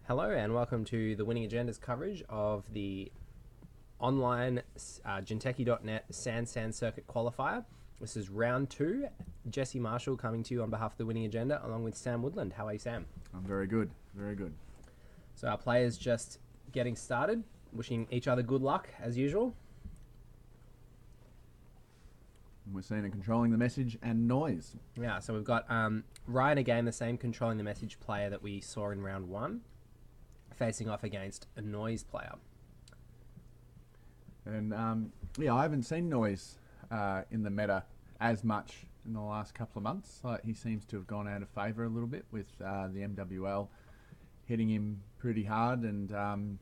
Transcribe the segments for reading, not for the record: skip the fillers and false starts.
Hello and welcome to the Winning Agenda's coverage of the online Genteki.net SANSAN Circuit Qualifier. This is round 2. Jesse Marshall coming to you on behalf of the Winning Agenda along with Sam Woodland. How are you, Sam? I'm very good, very good. So our players just getting started, wishing each other good luck as usual. We're seeing a controlling the message and noise. Yeah, so we've got Ryan again, the same controlling the message player that we saw in round 1, facing off against a noise player. And I haven't seen noise in the meta as much in the last couple of months. He seems to have gone out of favour a little bit with the MWL hitting him pretty hard, and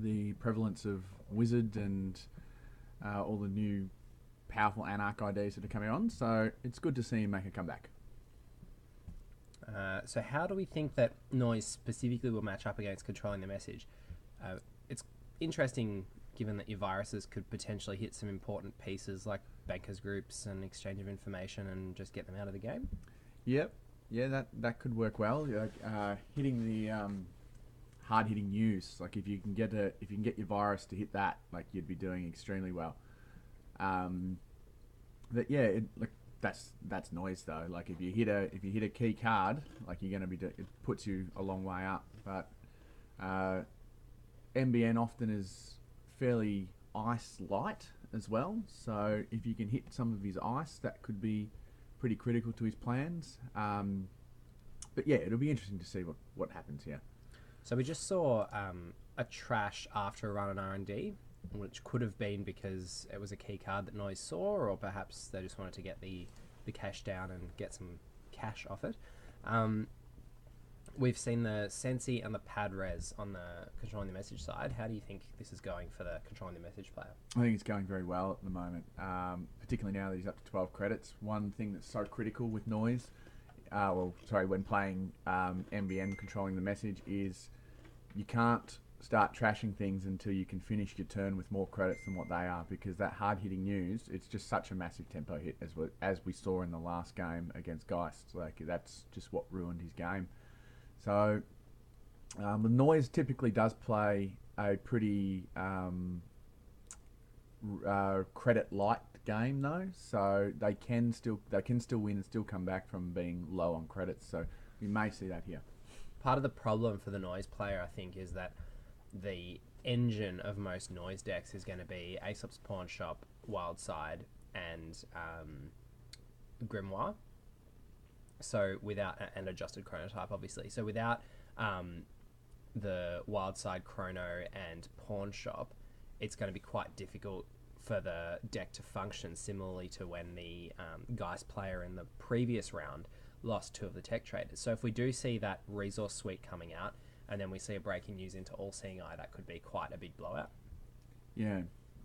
the prevalence of Wizard and all the new powerful Anarch IDs that are coming on. So it's good to see him make a comeback. So how do we think that noise specifically will match up against controlling the message? It's interesting given that your viruses could potentially hit some important pieces like bankers groups and exchange of information and just get them out of the game. Yep. Yeah, that could work well. Hitting the hard hitting news, like if you can get your virus to hit that, like you'd be doing extremely well. But yeah, that's noise though. Like if you hit a key card, like you're going to be it puts you a long way up. But MBN often is fairly ice light as well. So if you can hit some of his ice, that could be pretty critical to his plans. But yeah, it'll be interesting to see what happens here. So we just saw a trash after a run on R&D, which could have been because it was a key card that Noise saw, or perhaps they just wanted to get the cash down and get some cash off it. We've seen the Sensi and the Pad Res on the controlling the message side. How do you think this is going for the controlling the message player? I think it's going very well at the moment, particularly now that he's up to 12 credits. One thing that's so critical with Noise, when playing MBN controlling the message, is you can't start trashing things until you can finish your turn with more credits than what they are, because that hard-hitting news, it's just such a massive tempo hit, as we saw in the last game against Geist. Like, that's just what ruined his game. So the Noise typically does play a pretty credit light game though, so they can still win and still come back from being low on credits. So we may see that here. Part of the problem for the Noise player, I think, is that the engine of most Noise decks is going to be Aesop's Pawn Shop, Wildside, and Grimoire. So without an adjusted chronotype, obviously. So without the Wildside, Chrono, and Pawn Shop, it's going to be quite difficult for the deck to function, similarly to when the Geist player in the previous round lost 2 of the tech traders. So if we do see that resource suite coming out, and then we see a breaking news into All Seeing Eye, that could be quite a big blowout. Yeah,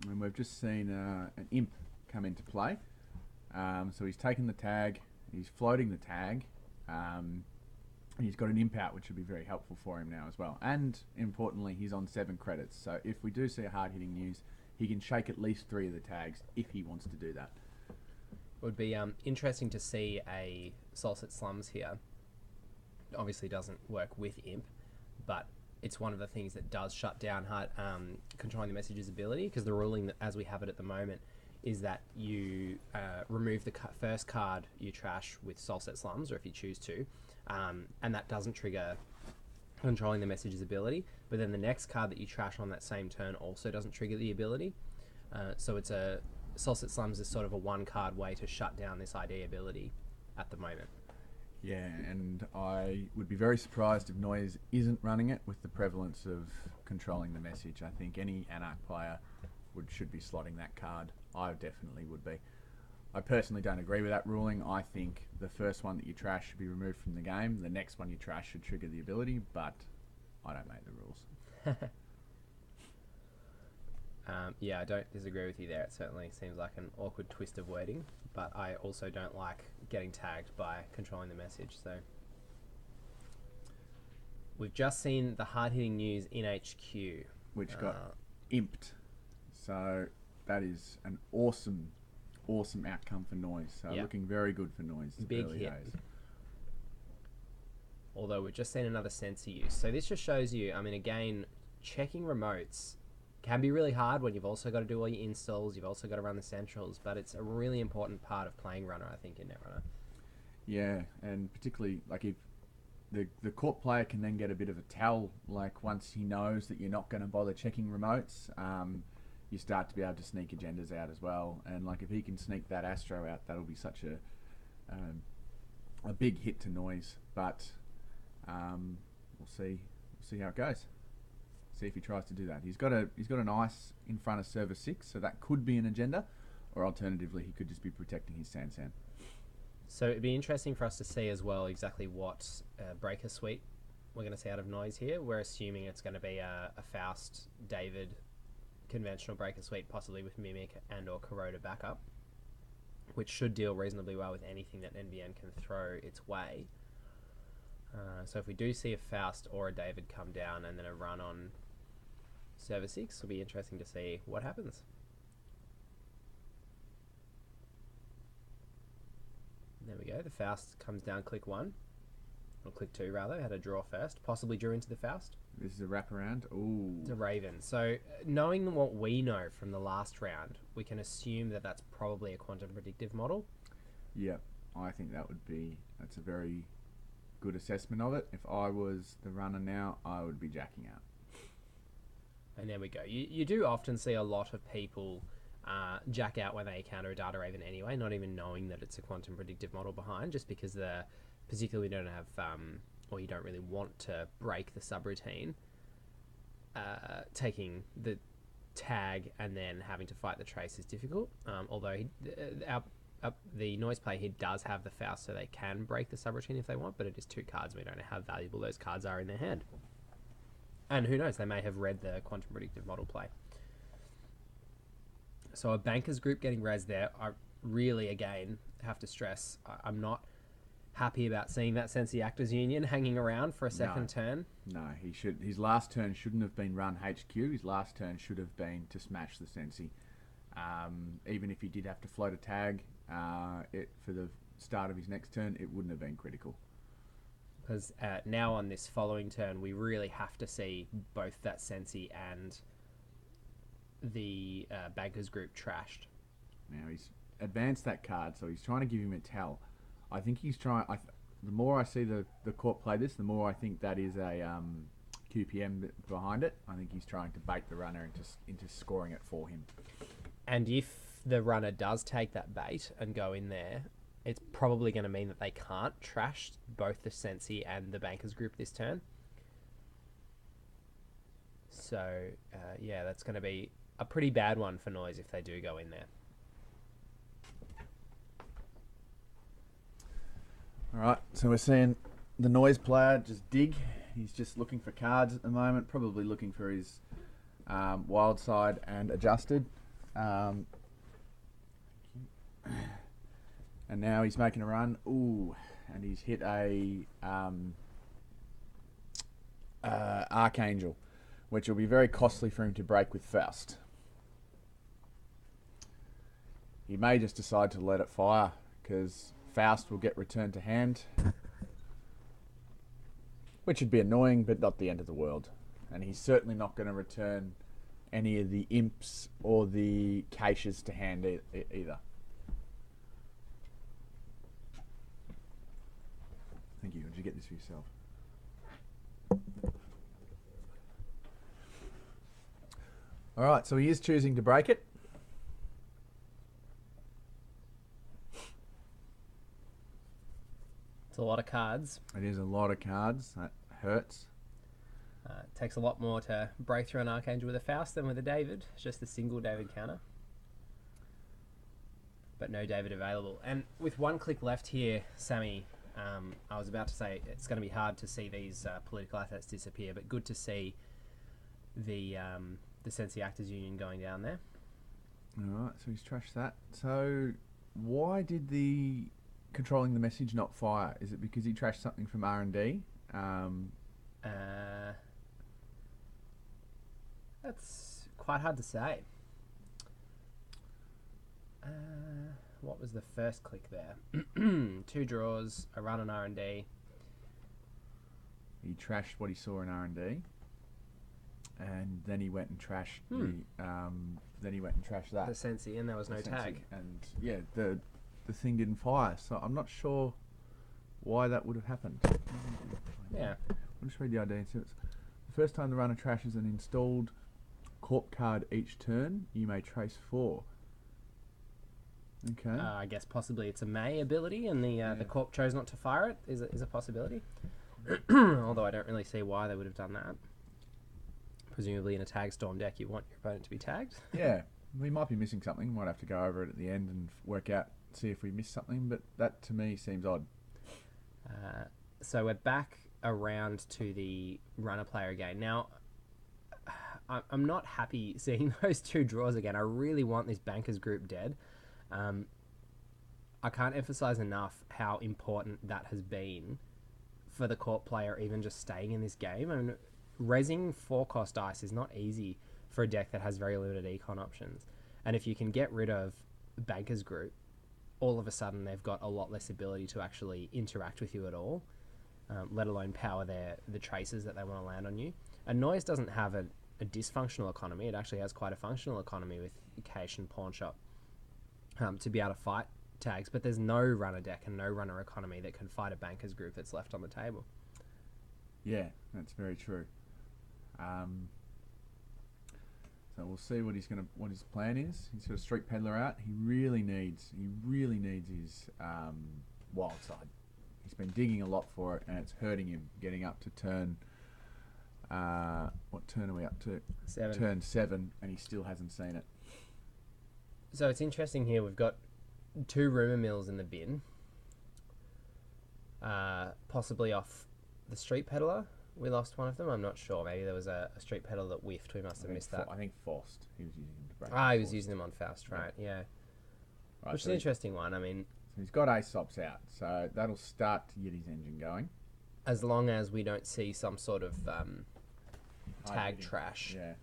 and we've just seen an Imp come into play. So he's taken the tag, he's floating the tag, and he's got an Imp out, which would be very helpful for him now as well. And importantly, he's on 7 credits. So if we do see a hard-hitting news, he can shake at least 3 of the tags if he wants to do that. It would be interesting to see a Solset Slums here. It obviously doesn't work with Imp, but it's one of the things that does shut down controlling the message's ability, because the ruling that, as we have it at the moment, is that you remove the first card you trash with Solset Slums, or if you choose to, and that doesn't trigger controlling the message's ability, but then the next card that you trash on that same turn also doesn't trigger the ability. So it's Solset Slums is sort of a 1-card way to shut down this ID ability at the moment. Yeah, and I would be very surprised if Noise isn't running it with the prevalence of controlling the message. I think any Anarch player should be slotting that card. I definitely would be. I personally don't agree with that ruling. I think the first one that you trash should be removed from the game. The next one you trash should trigger the ability, but I don't make the rules. Yeah, I don't disagree with you there. It certainly seems like an awkward twist of wording, but I also don't like getting tagged by controlling the message. So we've just seen the hard-hitting news in HQ, which got imped. So that is an awesome outcome for Noise. So yeah. looking very good for Noise. Big early hit. days. although we've just seen another sensor use. So this just shows you, I mean, again, checking remotes can be really hard when you've also got to do all your installs, you've also got to run the centrals, but it's a really important part of playing runner, I think, in Netrunner. Yeah, and particularly like if the court player can then get a bit of a tell, like once he knows that you're not going to bother checking remotes, you start to be able to sneak agendas out as well. And like if he can sneak that Astro out, that'll be such a big hit to Noise. But we'll see how it goes. See if he tries to do that. He's got an ice in front of server 6, so that could be an agenda, or alternatively he could just be protecting his SANSAN. So it'd be interesting for us to see as well exactly what breaker suite we're going to see out of Noise here. We're assuming it's going to be a Faust David conventional breaker suite, possibly with Mimic and or Corroder backup, which should deal reasonably well with anything that NBN can throw its way. So if we do see a Faust or a David come down and then a run on server 6, it'll be interesting to see what happens. There we go, the Faust comes down click 1, or click 2 rather, had a draw first, possibly drew into the Faust. This is a wraparound. Ooh. It's a Raven. So knowing what we know from the last round, we can assume that that's probably a quantum predictive model. Yep, I think that's a very good assessment of it. If I was the runner now, I would be jacking out. And there we go. You do often see a lot of people jack out when they encounter a data raven anyway, not even knowing that it's a quantum predictive model behind, just because particularly don't have, or you don't really want to break the subroutine, taking the tag and then having to fight the trace is difficult. Although the Noise player here does have the Faust, so they can break the subroutine if they want, but it is 2 cards. We don't know how valuable those cards are in their hand. And who knows, they may have read the quantum predictive model play. So a bankers group getting res there. I really, again, have to stress, I'm not happy about seeing that Sensi Actors Union hanging around for a second turn. No, his last turn shouldn't have been run HQ. His last turn should have been to smash the Sensi. Even if he did have to float a tag for the start of his next turn, it wouldn't have been critical. Because now on this following turn, we really have to see both that Sensi and the bankers group trashed. Now he's advanced that card, so he's trying to give him a tell. I think he's trying. The more I see the court play this, the more I think that is a QPM behind it. I think he's trying to bait the runner into scoring it for him. And if the runner does take that bait and go in there, it's probably going to mean that they can't trash both the Sensi and the bankers group this turn. So, yeah, that's going to be a pretty bad one for Noise if they do go in there. All right, so we're seeing the Noise player just dig. He's just looking for cards at the moment, probably looking for his wild side and adjusted. And now he's making a run. Ooh, and he's hit a Archangel, which will be very costly for him to break with Faust. He may just decide to let it fire, because Faust will get returned to hand, which would be annoying, but not the end of the world. And he's certainly not going to return any of the imps or the caches to hand either. Thank you. Did you get this for yourself? All right, so he is choosing to break it. It's a lot of cards. It is a lot of cards. That hurts. It takes a lot more to break through an Archangel with a Faust than with a David. It's just a single David counter. But no David available. And with 1 click left here, Sammy, I was about to say it's going to be hard to see these political assets disappear, but good to see the Sensi Actors Union going down there. All right, so he's trashed that. So why did the controlling the message not fire? Is it because he trashed something from R&D? That's quite hard to say. What was the first click there? 2 draws, a run on R&D. He trashed what he saw in R&D, and then he went and trashed that. The Sensi, and there was no tag. And yeah, the thing didn't fire. So I'm not sure why that would have happened. Yeah. I'll just read the ID. So it's the first time the runner trashes an installed corp card each turn, you may trace 4. Okay. I guess possibly it's a May ability, and the corp chose not to fire it. Is a possibility. Although I don't really see why they would have done that. Presumably in a tag storm deck, you want your opponent to be tagged. Yeah, we might be missing something. Might have to go over it at the end and work out, see if we missed something. But that to me seems odd. So we're back around to the runner player again. Now, I'm not happy seeing those 2 draws again. I really want this bankers group dead. I can't emphasize enough how important that has been for the court player even just staying in this game. I mean, raising 4-cost dice is not easy for a deck that has very limited econ options. And if you can get rid of bankers group, all of a sudden they've got a lot less ability to actually interact with you at all, let alone power the traces that they want to land on you. And Noise doesn't have a dysfunctional economy. It actually has quite a functional economy with cache and pawn shop to be able to fight tags, but there's no runner deck and no runner economy that can fight a bankers group that's left on the table. Yeah, that's very true. So we'll see what his plan is. He's got a street peddler out. He really needs his wild side. He's been digging a lot for it, and it's hurting him getting up to turn. What turn are we up to? 7. Turn 7, and he still hasn't seen it. So it's interesting here. We've got 2 rumour mills in the bin, possibly off the street peddler. We lost one of them. I'm not sure. Maybe there was a street peddler that whiffed. We must have missed that. I think Faust. He was using them to break. He was using them on Faust, right? Yeah. Right, Which is an interesting one. I mean, so he's got Aesops out, so that'll start to get his engine going. As long as we don't see some sort of tag trash. Yeah.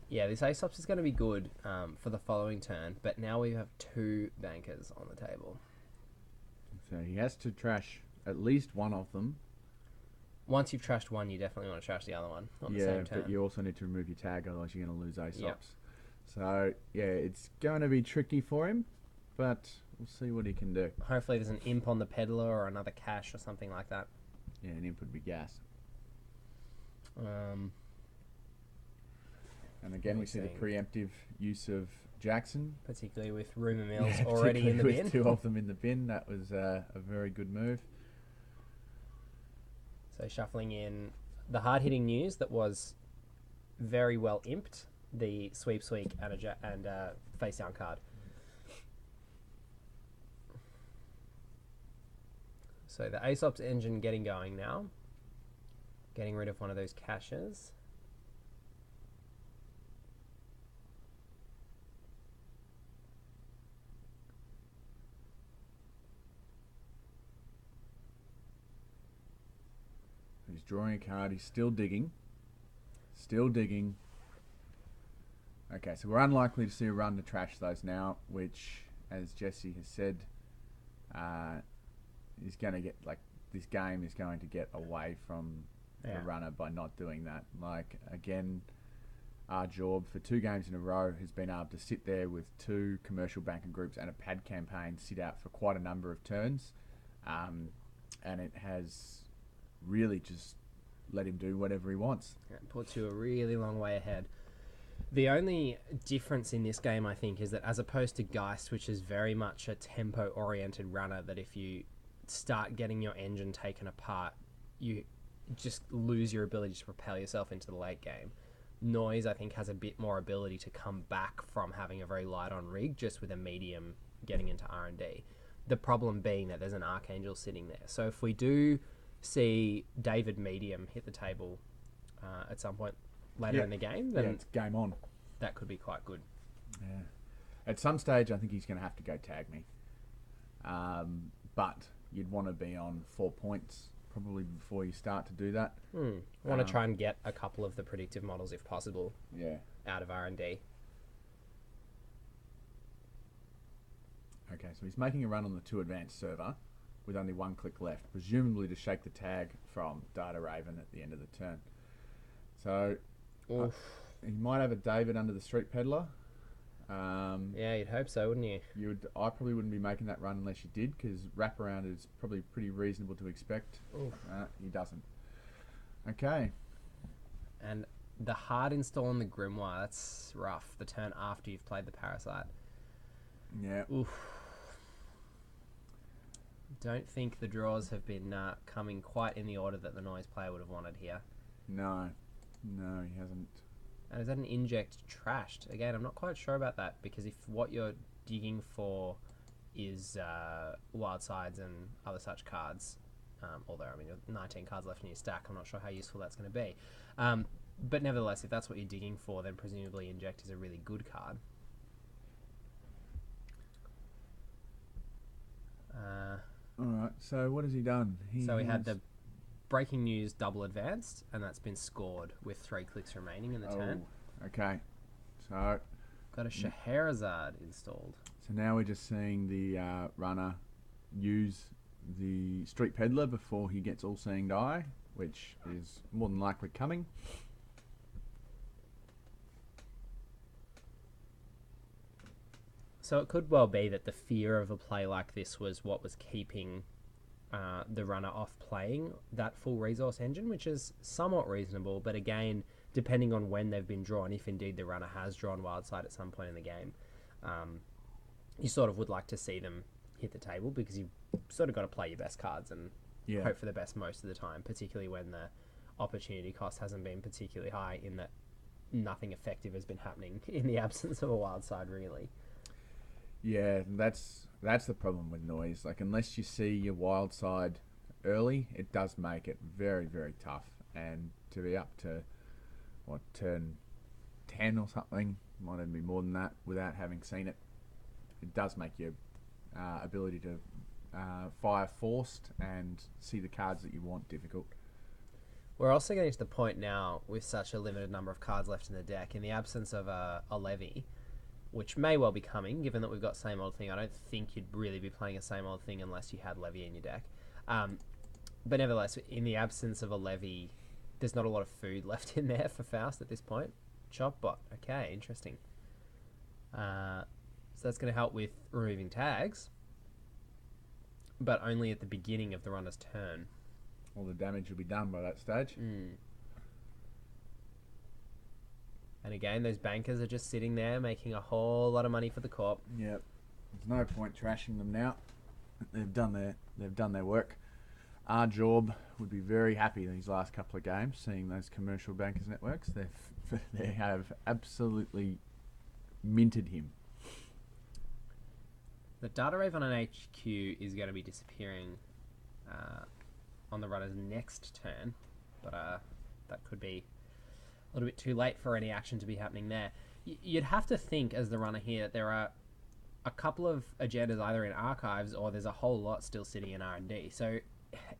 Yeah, this Aesops is going to be good for the following turn, but now we have 2 bankers on the table. So he has to trash at least one of them. Once you've trashed one, you definitely want to trash the other one on the same turn. But you also need to remove your tag, otherwise you're going to lose Aesops. Yep. So, yeah, it's going to be tricky for him, but we'll see what he can do. Hopefully there's an imp on the peddler or another cache or something like that. Yeah, an imp would be gas. And again, we see the preemptive use of Jackson. Particularly with rumour mills already in the bin. With 2 of them in the bin, that was a very good move. So shuffling in the hard-hitting news that was very well imped, the sweep and face down card. So the Aesops engine getting going now. Getting rid of one of those caches. He's drawing a card. He's still digging. Still digging. Okay, so we're unlikely to see a run to trash those now, which, as Jesse has said, is going to get, like, this game is going to get away from the runner by not doing that. Like, again, our job for 2 games in a row has been able to sit there with 2 commercial banker groups and a pad campaign sit out for quite a number of turns, and it has really just let him do whatever he wants. It puts you a really long way ahead. The only difference in this game, I think, is that as opposed to Geist, which is very much a tempo-oriented runner, that if you start getting your engine taken apart, you just lose your ability to propel yourself into the late game. Noise, I think, has a bit more ability to come back from having a very light-on rig, just with a medium getting into R&D. The problem being that there's an Archangel sitting there. So if we do see David Medium hit the table at some point later in the game, then it's game on. That could be quite good. Yeah. At some stage, I think he's going to have to go tag me. But you'd want to be on 4 points probably before you start to do that. Want to try and get a couple of the predictive models, if possible, out of R&D. Okay, so he's making a run on the 2 advanced server. with only 1 click left, presumably to shake the tag from Data Raven at the end of the turn. So he might have a David under the Street Peddler. Yeah, you'd hope so, wouldn't you? I probably wouldn't be making that run unless you did, because wraparound is probably pretty reasonable to expect. He doesn't. Okay. And the hard install on the Grimoire, that's rough. The turn after you've played the Parasite. Yeah. Oof. Don't think the draws have been coming quite in the order that the Noise player would have wanted here. No, he hasn't. And is that an inject trashed? Again, I'm not quite sure about that, because if what you're digging for is wild sides and other such cards, although, I mean, 19 cards left in your stack, I'm not sure how useful that's going to be. But nevertheless, if that's what you're digging for, then presumably inject is a really good card. Alright, so what has he done? He had the breaking news double advanced, and that's been scored with 3 clicks remaining in the turn. Okay. So got a Scheherazade installed. So now we're just seeing the runner use the Street Peddler before he gets All Seeing Die, which is more than likely coming. So it could well be that the fear of a play like this was what was keeping the runner off playing that full resource engine, which is somewhat reasonable, but again, depending on when they've been drawn, if indeed the runner has drawn Wildside at some point in the game, you sort of would like to see them hit the table, because you've sort of got to play your best cards and hope for the best most of the time, particularly when the opportunity cost hasn't been particularly high, in that nothing effective has been happening in the absence of a Wildside, really. Yeah, that's the problem with Noise. Like, unless you see your wild side early, it does make it very, very tough. And to be up to, turn 10 or something, might even be more than that, without having seen it, it does make your ability to fire forced and see the cards that you want difficult. We're also getting to the point now, with such a limited number of cards left in the deck, in the absence of a levy, which may well be coming, given that we've got Same Old Thing. I don't think you'd really be playing a Same Old Thing unless you had Levy in your deck. But nevertheless, in the absence of a Levy, there's not a lot of food left in there for Faust at this point. Chopbot. Okay, interesting. So that's going to help with removing tags, but only at the beginning of the runner's turn. All the damage will be done by that stage. And again, those bankers are just sitting there making a whole lot of money for the corp. Yep. There's no point trashing them now. They've done their work. Our job would be very happy in these last couple of games, seeing those commercial bankers networks. They have absolutely minted him. The data Raven on HQ is going to be disappearing on the runner's next turn, but that could be a little bit too late for any action to be happening there. You'd have to think, as the runner here, that there are a couple of agendas either in archives, or there's a whole lot still sitting in R&D. So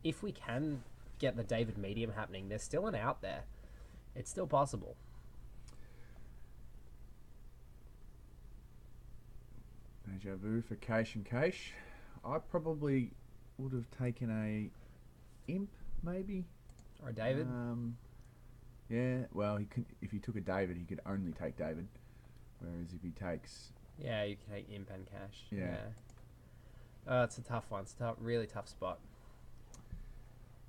if we can get the David medium happening, there's still an out there. It's still possible. Deja vu for Cache and Cache. I probably would have taken a Imp, maybe. Or a David. Yeah, well, if he took a David, he could only take David. Whereas if he takes... Yeah, you can take Imp and Cache. Yeah. It's a tough one. It's a really tough spot.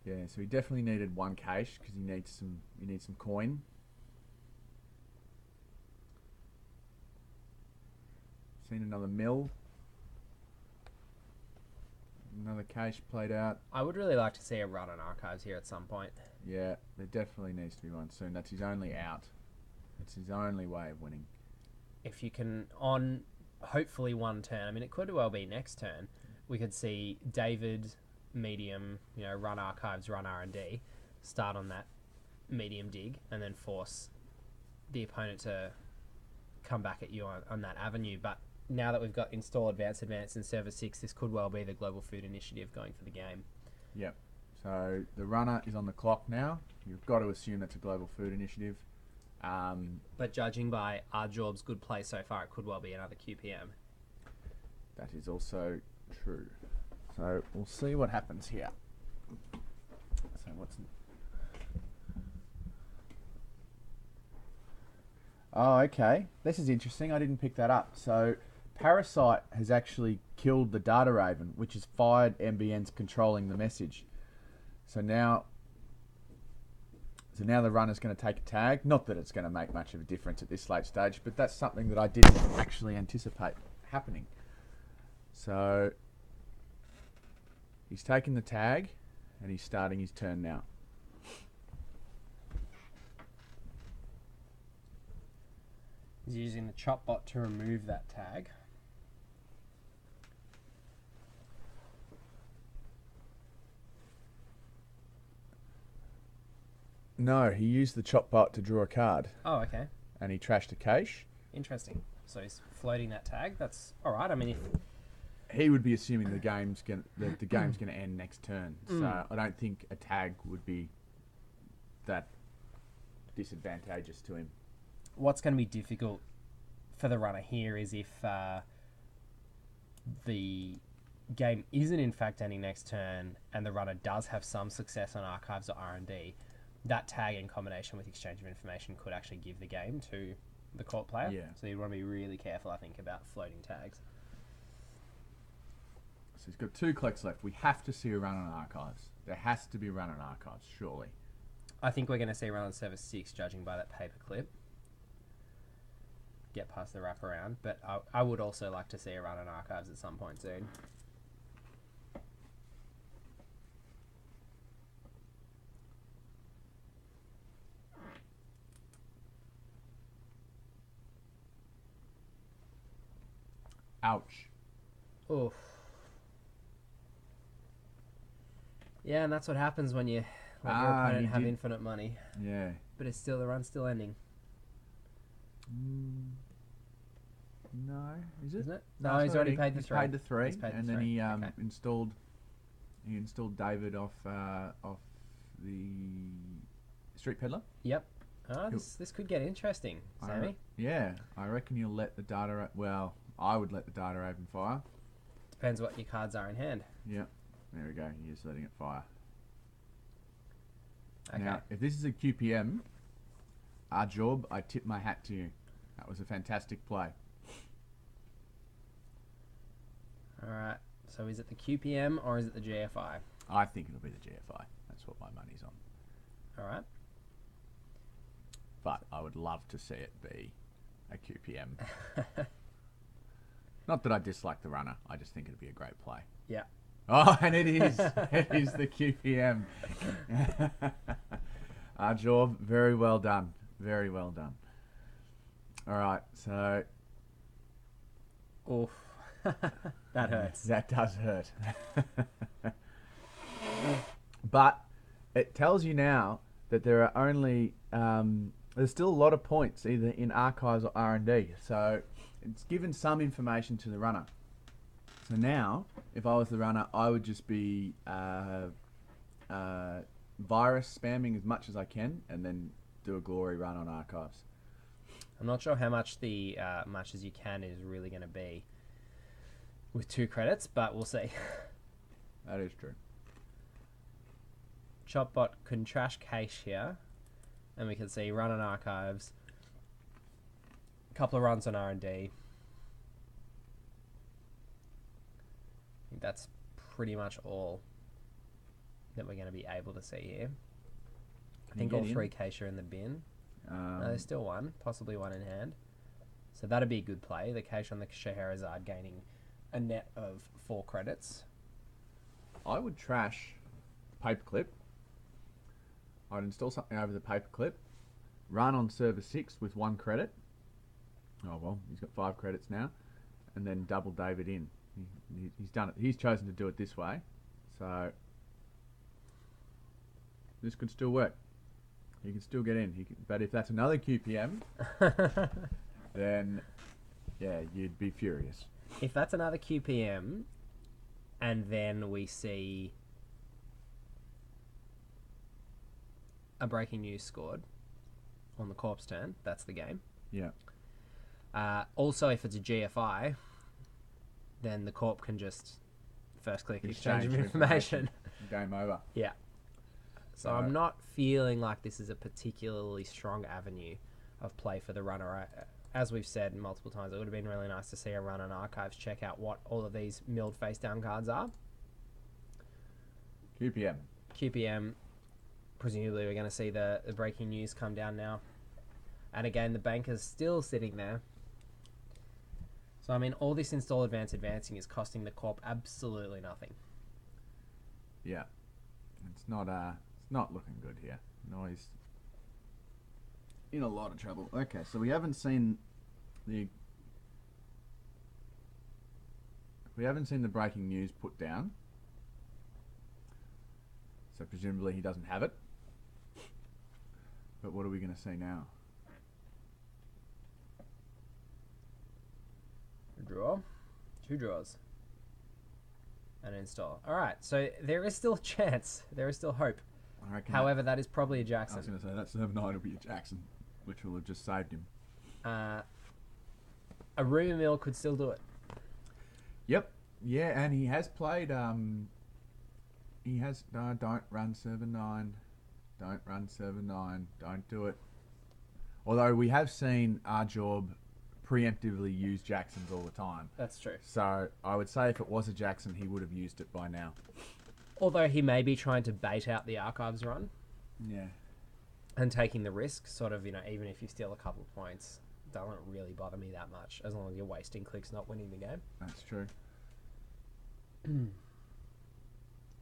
Yeah, so he definitely needed one Cache, because he needs some coin. Seen another mill. Another Cache played out. I would really like to see a run on archives here at some point. Yeah, there definitely needs to be one soon. That's his only out. It's his only way of winning. If you can, on hopefully one turn, I mean, it could well be next turn, we could see David, medium, run archives, run R&D, start on that medium dig, and then force the opponent to come back at you on that avenue. But now that we've got install advance in server 6, this could well be the Global Food Initiative going for the game. Yep. So the runner is on the clock now. You've got to assume that's a Global Food Initiative. But judging by Arjob's good play so far, it could well be another QPM. That is also true. So we'll see what happens here. So what's... Oh, okay. This is interesting. I didn't pick that up. So Parasite has actually killed the Data Raven, which has fired MBN's controlling the message. So now the runner's going to take a tag. Not that it's going to make much of a difference at this late stage, but that's something that I didn't actually anticipate happening. So he's taking the tag and he's starting his turn now. He's using the chop bot to remove that tag. No, he used the chop bot to draw a card. Oh, okay. And he trashed a cache. Interesting. So he's floating that tag. That's all right. I mean, if he would be assuming the game's going to end next turn. So I don't think a tag would be that disadvantageous to him. What's going to be difficult for the runner here is if the game isn't in fact ending next turn and the runner does have some success on archives or R&D, that tag in combination with exchange of information could actually give the game to the court player. Yeah. So you want to be really careful, I think, about floating tags. So he's got 2 collects left. We have to see a run on archives. There has to be a run on archives, surely. I think we're going to see a run on server 6, judging by that paperclip. Get past the wraparound, but I would also like to see a run on archives at some point soon. Ouch. Oof. Yeah, and that's what happens when you let your opponent have infinite money. Yeah. But it's still, the run's still ending. No, is it? Isn't it? No, he's already paid the 3. Paid the 3, He's paid the and 3. then he Okay. installed David off the Street Peddler. Yep. Oh, this could get interesting, Sammy. I reckon you'll let the data. Well, I would let the Data Raven fire. Depends what your cards are in hand. Yeah, there we go. He's letting it fire. Okay. Now, if this is a QPM, our job, I tip my hat to you. That was a fantastic play. All right. So is it the QPM or is it the GFI? I think it'll be the GFI. That's what my money's on. All right. But I would love to see it be a QPM. Not that I dislike the runner. I just think it'd be a great play. Yeah. Oh, and it is. It is the QPM. Our job, very well done. Very well done. All right, so... Oof. That hurts. That does hurt. But it tells you now that there are only... there's still a lot of points, either in archives or R&D. So it's given some information to the runner. So now, if I was the runner, I would just be virus spamming as much as I can, and then do a glory run on archives. I'm not sure how much the much as you can is really going to be with 2 credits, but we'll see. That is true. Chopbot can trash cache here, and we can see run on archives, a couple of runs on R&D. I think that's pretty much all that we're going to be able to see here. I think all 3 cache are in the bin. No, there's still 1, possibly 1 in hand. So that'd be a good play. The cache on the Scheherazade gaining a net of 4 credits. I would trash paperclip. I'd install something over the paperclip. Run on server 6 with 1 credit. Oh well, he's got 5 credits now, and then double David in. He's done it. He's chosen to do it this way, so this could still work. He can still get in. But if that's another QPM, then yeah, you'd be furious. If that's another QPM, and then we see a breaking news scored on the corpse turn, that's the game. Yeah. Also, if it's a GFI, then the corp can just first click exchange of information. Game over. Yeah. So I'm not feeling like this is a particularly strong avenue of play for the runner. As we've said multiple times, it would have been really nice to see a run on archives check out what all of these milled face down cards are. QPM. Presumably we're going to see the breaking news come down now. And again, the banker's still sitting there. So, I mean, all this install advancing is costing the corp absolutely nothing. Yeah. It's not looking good here. Noise in a lot of trouble. Okay, so we haven't seen the breaking news put down. So presumably he doesn't have it. But what are we going to see now? Draw. 2 draws. And install. Alright, so there is still a chance. There is still hope. However, that is probably a Jackson. I was going to say, that serve 9 will be a Jackson, which will have just saved him. A rumour mill could still do it. Yep. Yeah, and he has played... he has... No, don't run server 9. Don't run server 9. Don't do it. Although we have seen our job preemptively use Jacksons all the time. That's true. So I would say if it was a Jackson, he would have used it by now. Although he may be trying to bait out the archives run. Yeah. And taking the risk, sort of, even if you steal a couple of points, doesn't really bother me that much, as long as you're wasting clicks, not winning the game. That's true.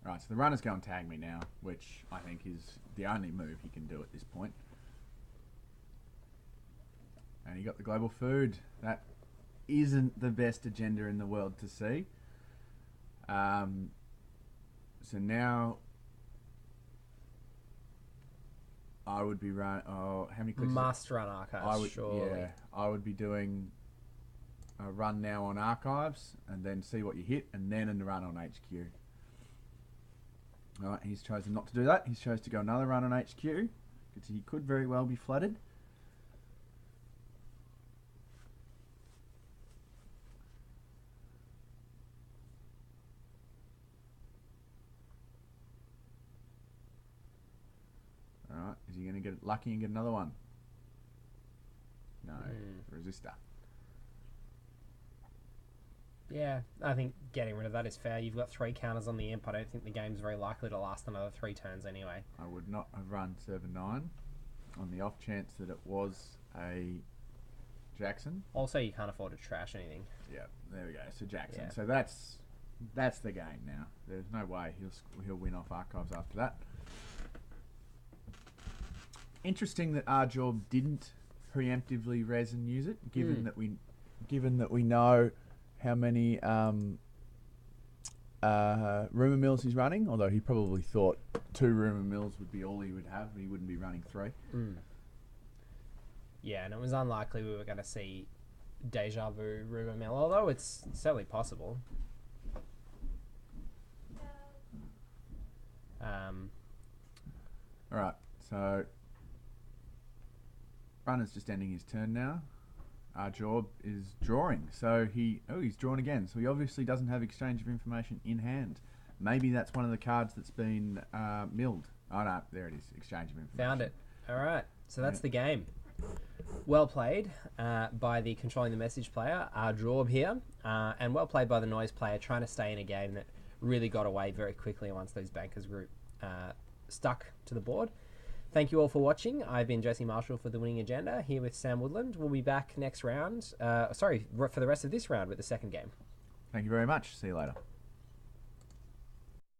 Right, so the runner's going to tag me now, which I think is the only move he can do at this point. And he got the global food. That isn't the best agenda in the world to see. So now I would be run. Oh, how many clicks? Must run archives. Surely. Yeah, I would be doing a run now on archives, and then see what you hit, and then a run on HQ. All right, he's chosen not to do that. He's chosen to go another run on HQ because he could very well be flooded. Alright, is he going to get lucky and get another one? No, resistor. Yeah, I think getting rid of that is fair. You've got 3 counters on the imp. I don't think the game's very likely to last another 3 turns anyway. I would not have run server 9 on the off chance that it was a Jackson. Also, you can't afford to trash anything. Yeah, there we go. So Jackson. Yeah. So that's the game now. There's no way he'll win off archives after that. Interesting that our job didn't preemptively res and use it, given that we know how many rumour mills he's running. Although he probably thought 2 rumour mills would be all he would have. He wouldn't be running 3. Yeah, and it was unlikely we were going to see deja vu rumour mill, although it's certainly possible. All right, so runner's just ending his turn now. Our job is drawing, so he's drawn again. So he obviously doesn't have exchange of information in hand. Maybe that's one of the cards that's been milled. Oh no, there it is, exchange of information. Found it. All right, so that's the game. Well played by the controlling the message player, our draw here, and well played by the noise player, trying to stay in a game that really got away very quickly once those bankers group stuck to the board. Thank you all for watching. I've been Jesse Marshall for The Winning Agenda, here with Sam Woodland. We'll be back next round, for the rest of this round with the second game. Thank you very much. See you later.